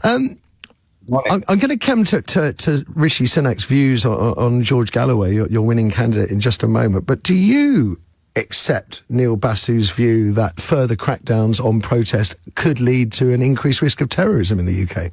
I'm going to come to Rishi Sunak's views on George Galloway, your winning candidate, in just a moment. But do you accept Neil Basu's view that further crackdowns on protest could lead to an increased risk of terrorism in the UK?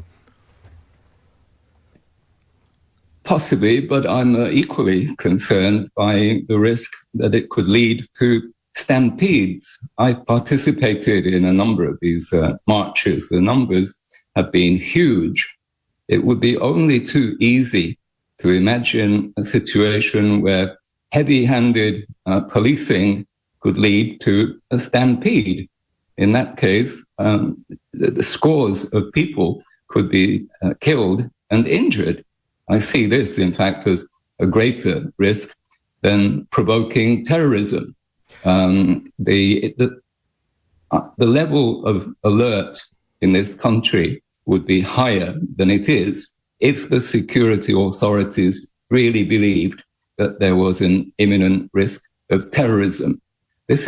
Possibly, but I'm equally concerned by the risk that it could lead to stampedes. I participated in a number of these marches. The numbers have been huge. It would be only too easy to imagine a situation where heavy-handed policing could lead to a stampede. In that case, the scores of people could be killed and injured. I see this, in fact, as a greater risk than provoking terrorism. The level of alert in this country would be higher than it is if the security authorities really believed that there was an imminent risk of terrorism. This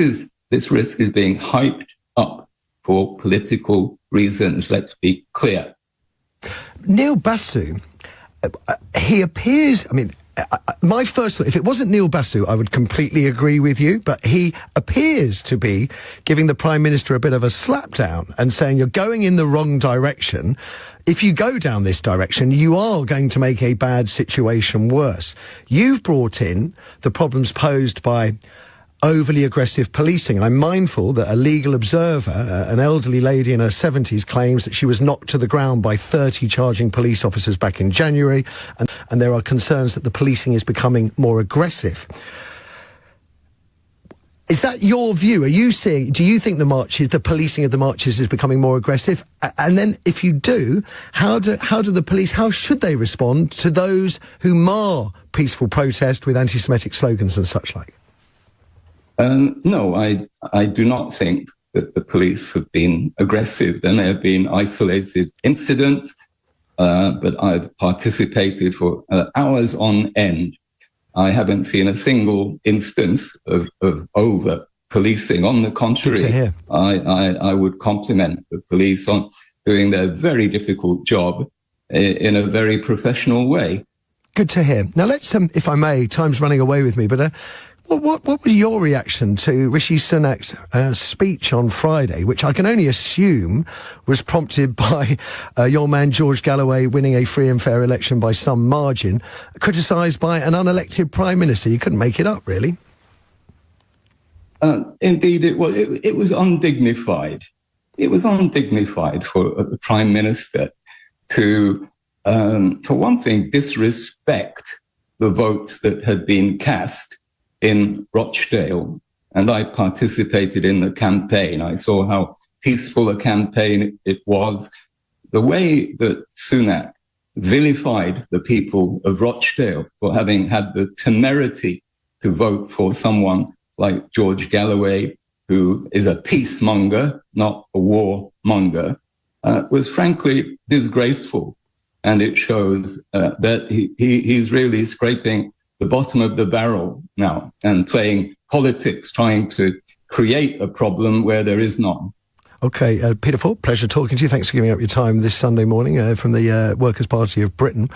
risk is being hyped up for political reasons, let's be clear. Neil Basu, he appears, my first thought, if it wasn't Neil Basu, I would completely agree with you, but he appears to be giving the Prime Minister a bit of a slapdown and saying you're going in the wrong direction. If you go down this direction, you are going to make a bad situation worse. You've brought in the problems posed by overly aggressive policing. And I'm mindful that a legal observer, an elderly lady in her 70s, claims that she was knocked to the ground by 30 charging police officers back in January, and there are concerns that the policing is becoming more aggressive. Is that your view? Do you think the policing of the marches is becoming more aggressive? And then if you do, how should they respond to those who mar peaceful protest with anti-Semitic slogans and such like? No, I do not think that the police have been aggressive. There may have been isolated incidents, but I've participated for hours on end. I haven't seen a single instance of over policing. On the contrary, I would compliment the police on doing their very difficult job in a very professional way. Good to hear. Now let's, if I may, time's running away with me, but what was your reaction to Rishi Sunak's speech on Friday, which I can only assume was prompted by your man George Galloway winning a free and fair election by some margin, criticised by an unelected Prime Minister? You couldn't make it up, really. Indeed, it was undignified. It was undignified for the Prime Minister to, for one thing, disrespect the votes that had been cast in Rochdale, and I participated in the campaign. I saw how peaceful a campaign it was. The way that Sunak vilified the people of Rochdale for having had the temerity to vote for someone like George Galloway, who is a peacemonger, not a warmonger, was frankly disgraceful. And it shows that he's really scraping the bottom of the barrel now and playing politics, trying to create a problem where there is none. OK, Peter Ford, pleasure talking to you. Thanks for giving up your time this Sunday morning from the Workers' Party of Britain.